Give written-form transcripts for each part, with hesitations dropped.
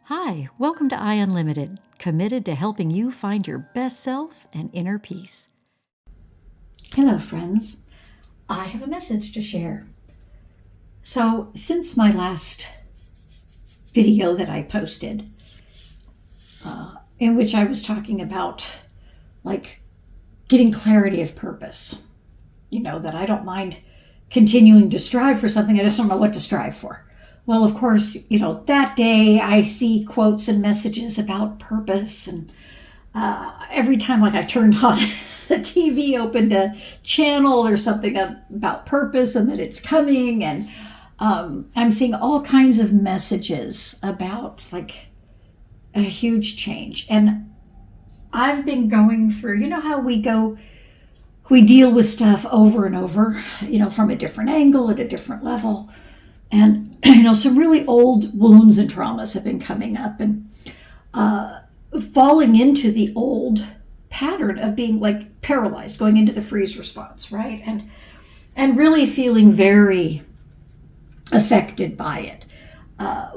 Hi, welcome to I Unlimited, committed to helping you find your best self and inner peace. Hello, friends. I have a message to share. So, since my last video that I posted, in which I was talking about getting clarity of purpose, that I don't mind continuing to strive for something, I just don't know what to strive for. Well, of course, that day I see quotes and messages about purpose, and every time I turned on the TV, opened a channel or something about purpose and that it's coming, and I'm seeing all kinds of messages about a huge change. And I've been going through, how we deal with stuff over and over, from a different angle at a different level. And, some really old wounds and traumas have been coming up, and falling into the old pattern of being paralyzed, going into the freeze response, right? And really feeling very affected by it,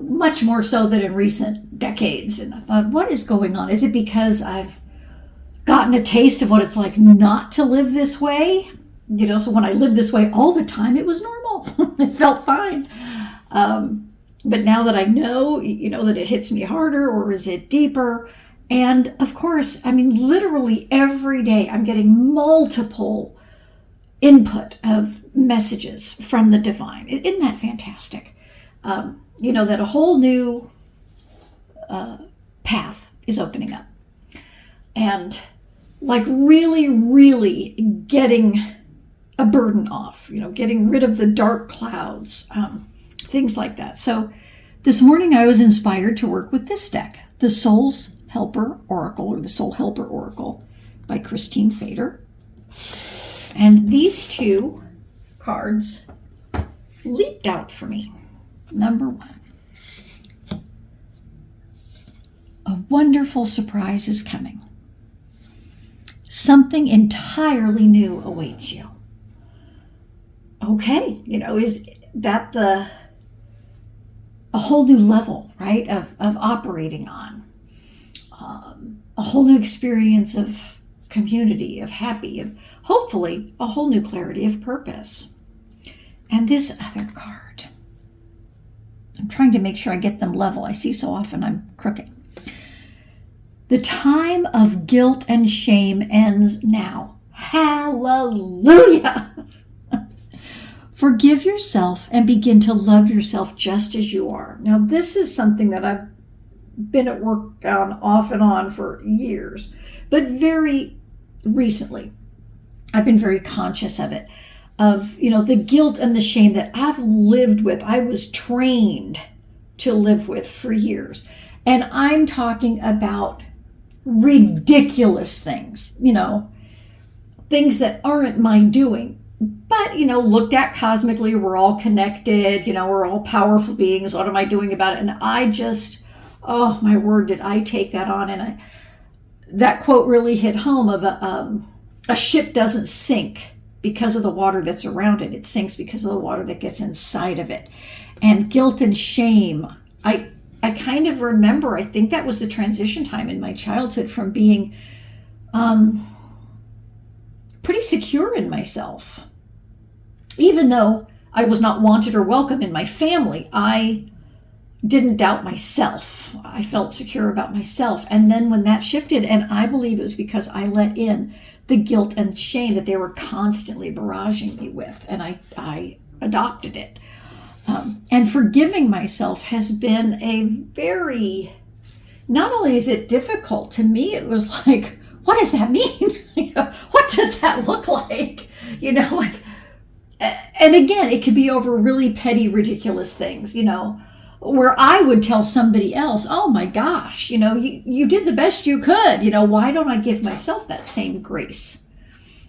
much more so than in recent decades. And I thought, what is going on? Is it because I've gotten a taste of what it's like not to live this way? So when I lived this way all the time, it was normal. It felt fine. But now that I know, that it hits me harder, or is it deeper? And of course, literally every day I'm getting multiple input of messages from the divine. Isn't that fantastic? That a whole new path is opening up. And really, really getting a burden off, getting rid of the dark clouds, things like that. So this morning I was inspired to work with this deck, the Soul's Helper Oracle, or the Soul Helper Oracle by Christine Fader. And these two cards leaped out for me. Number one, a wonderful surprise is coming. Something entirely new awaits you. Okay, is that a whole new level, right, of operating on, a whole new experience of community, of happy, of hopefully a whole new clarity of purpose. And this other card, I'm trying to make sure I get them level. I see so often I'm crooked. The time of guilt and shame ends now. Hallelujah! Forgive yourself and begin to love yourself just as you are. Now, this is something that I've been at work on off and on for years, but very recently, I've been very conscious of it, of, the guilt and the shame that I've lived with, I was trained to live with for years. And I'm talking about ridiculous things, things that aren't my doing. But, looked at cosmically, we're all connected, we're all powerful beings. What am I doing about it? And I just, oh my word, did I take that on. And that quote really hit home of a ship doesn't sink because of the water that's around it. It sinks because of the water that gets inside of it. And guilt and shame, I kind of remember, I think that was the transition time in my childhood from being pretty secure in myself. Even though I was not wanted or welcome in my family, I didn't doubt myself. I felt secure about myself. And then when that shifted, and I believe it was because I let in the guilt and shame that they were constantly barraging me with, and I adopted it. And forgiving myself has been a very, not only is it difficult, to me it was like, what does that mean? What does that look like? And again, it could be over really petty, ridiculous things, where I would tell somebody else, oh my gosh, you did the best you could. Why don't I give myself that same grace?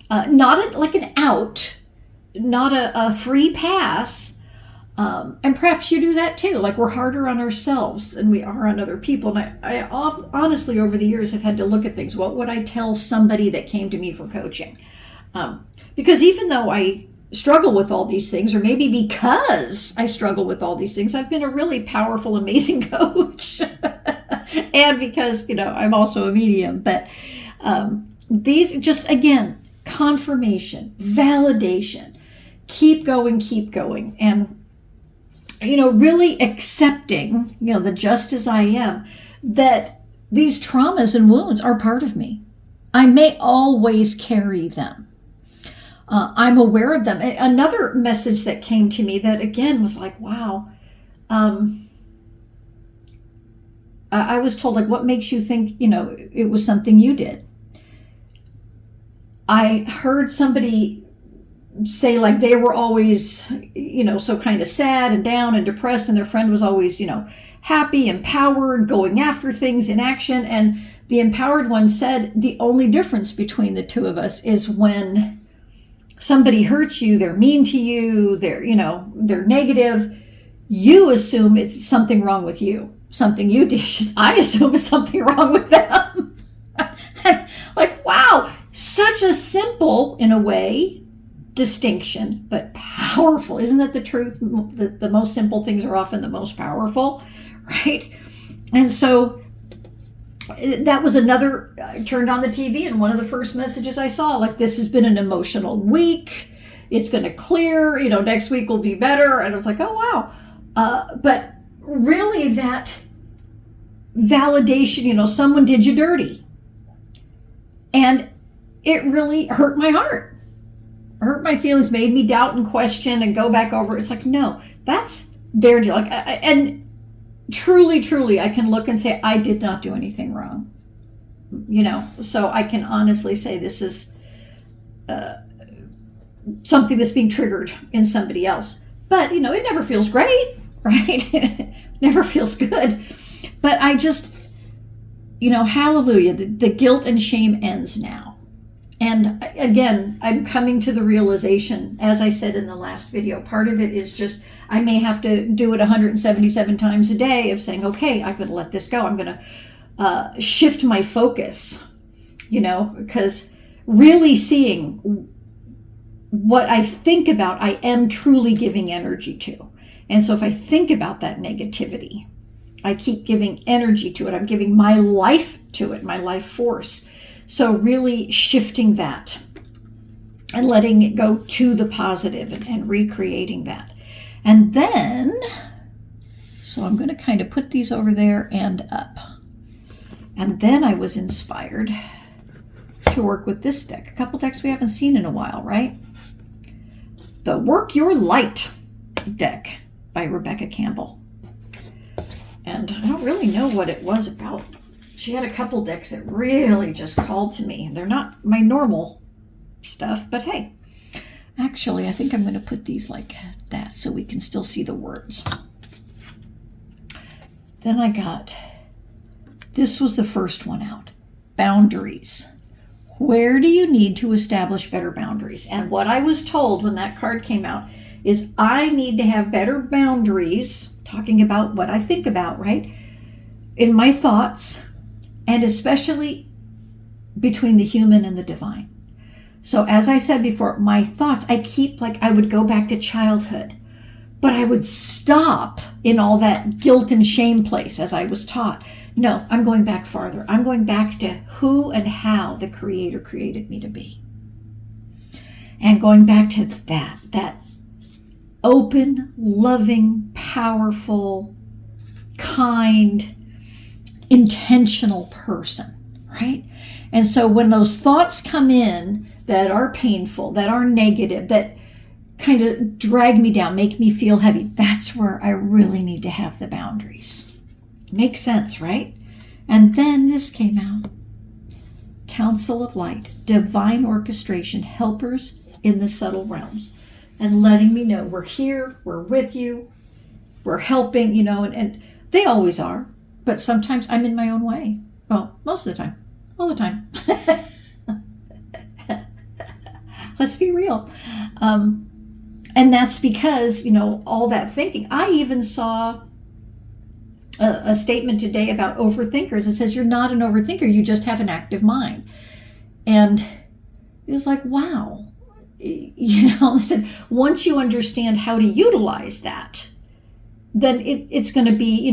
Not like an out, not a free pass. And perhaps you do that too. We're harder on ourselves than we are on other people. And I honestly, over the years, have had to look at things. What would I tell somebody that came to me for coaching? Because even though I struggle with all these things, or maybe because I struggle with all these things, I've been a really powerful, amazing coach. and because, I'm also a medium. But these just, again, confirmation, validation, keep going. And, really accepting, the just as I am, that these traumas and wounds are part of me. I may always carry them. I'm aware of them. Another message that came to me that, again, was like, wow. I was told, like, what makes you think, it was something you did? I heard somebody say, like, they were always, so kind of sad and down and depressed, and their friend was always, happy, empowered, going after things in action. And the empowered one said, the only difference between the two of us is when somebody hurts you, they're mean to you, they're negative, you assume it's something wrong with you. Something you did, I assume is something wrong with them. Like, wow, such a simple, in a way, distinction, but powerful. Isn't that the truth? The most simple things are often the most powerful, right? And so that was another, I turned on the TV, and one of the first messages I saw, like, this has been an emotional week. It's going to clear, next week will be better. And I was like, oh, wow. But really that validation, someone did you dirty. And it really hurt my heart, hurt my feelings, made me doubt and question and go back over. It's like, no, that's their deal. Like, and truly, I can look and say, I did not do anything wrong. So I can honestly say this is something that's being triggered in somebody else. But, it never feels great, right? It never feels good. But I just, hallelujah, the guilt and shame ends now. And again, I'm coming to the realization, as I said in the last video, part of it is just, I may have to do it 177 times a day of saying, okay, I'm going to let this go. I'm going to shift my focus, because really seeing what I think about, I am truly giving energy to. And so if I think about that negativity, I keep giving energy to it. I'm giving my life to it, my life force. So really shifting that and letting it go to the positive and recreating that. And then, so I'm going to kind of put these over there and up. And then I was inspired to work with this deck. A couple decks we haven't seen in a while, right? The Work Your Light deck by Rebecca Campbell. And I don't really know what it was about. She had a couple decks that really just called to me. They're not my normal stuff, but hey. Actually, I think I'm going to put these like that so we can still see the words. Then I got, this was the first one out, boundaries. Where do you need to establish better boundaries? And what I was told when that card came out is I need to have better boundaries, talking about what I think about, right? In my thoughts, and especially between the human and the divine. So as I said before, my thoughts, I would go back to childhood, but I would stop in all that guilt and shame place as I was taught. No, I'm going back farther. I'm going back to who and how the Creator created me to be. And going back to that open, loving, powerful, kind, intentional person, right? And so when those thoughts come in that are painful, that are negative, that kind of drag me down, make me feel heavy, that's where I really need to have the boundaries. Makes sense, right? And then this came out. Council of Light, divine orchestration, helpers in the subtle realms. And letting me know we're here, we're with you, we're helping, and they always are. But sometimes I'm in my own way. Well, most of the time. All the time. Let's be real. And that's because, all that thinking. I even saw a statement today about overthinkers. It says you're not an overthinker. You just have an active mind. And it was like, wow. Listen, once you understand how to utilize that, then it's going to be,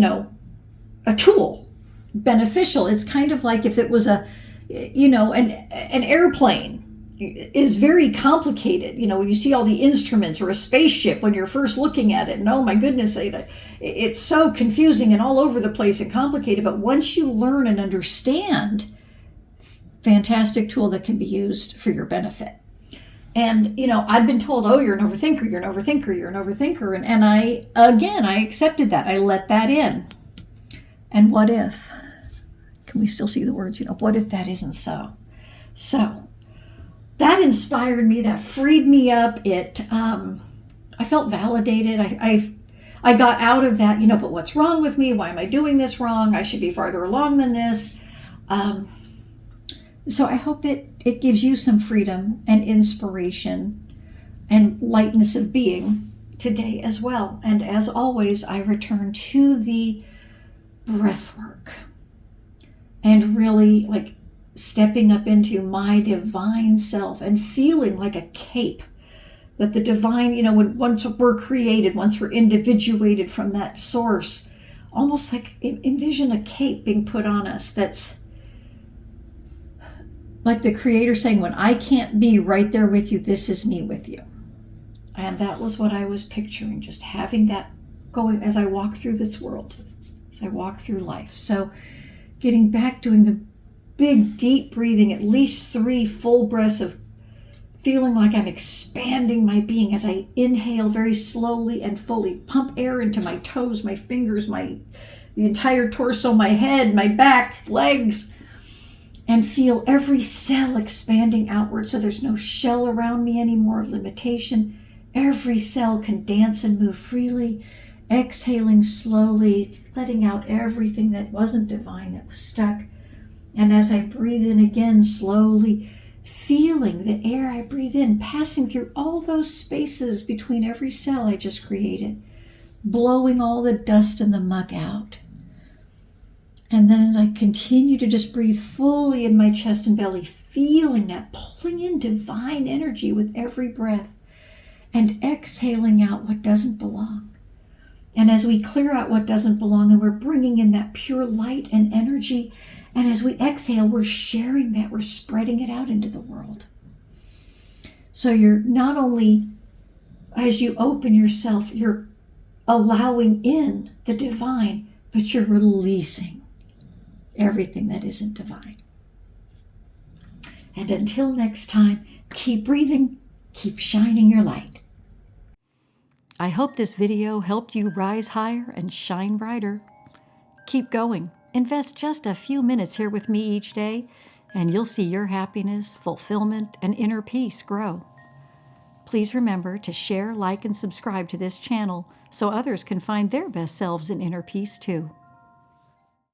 a tool beneficial. It's kind of like if it was an airplane is very complicated. When you see all the instruments, or a spaceship when you're first looking at it, and oh my goodness, it's so confusing and all over the place and complicated. But once you learn and understand, fantastic tool that can be used for your benefit. And, I'd been told, oh, you're an overthinker, you're an overthinker, you're an overthinker. And I accepted that. I let that in. And what if? Can we still see the words? What if that isn't so? So that inspired me, that freed me up. I felt validated. I got out of that, but what's wrong with me? Why am I doing this wrong? I should be farther along than this. So I hope it gives you some freedom and inspiration and lightness of being today as well. And as always, I return to the breath work and really like stepping up into my divine self and feeling like a cape that the divine, once we're created, once we're individuated from that source, almost like envision a cape being put on us that's like the Creator saying, when I can't be right there with you, this is me with you. And that was what I was picturing, just having that going as I walk through this world, as I walk through life. So getting back, doing the big, deep breathing, at least 3 full breaths of feeling like I'm expanding my being as I inhale very slowly and fully, pump air into my toes, my fingers, the entire torso, my head, my back, legs, and feel every cell expanding outward so there's no shell around me anymore of limitation. Every cell can dance and move freely, exhaling slowly, letting out everything that wasn't divine, that was stuck. And as I breathe in again, slowly feeling the air I breathe in passing through all those spaces between every cell I just created, blowing all the dust and the muck out. And then as I continue to just breathe fully in my chest and belly, feeling that pulling in divine energy with every breath and exhaling out what doesn't belong. And as we clear out what doesn't belong and we're bringing in that pure light and energy, and as we exhale, we're sharing that, we're spreading it out into the world. So you're not only, as you open yourself, you're allowing in the divine, but you're releasing everything that isn't divine. And until next time, keep breathing, keep shining your light. I hope this video helped you rise higher and shine brighter. Keep going. Invest just a few minutes here with me each day, and you'll see your happiness, fulfillment, and inner peace grow. Please remember to share, like, and subscribe to this channel so others can find their best selves in inner peace too.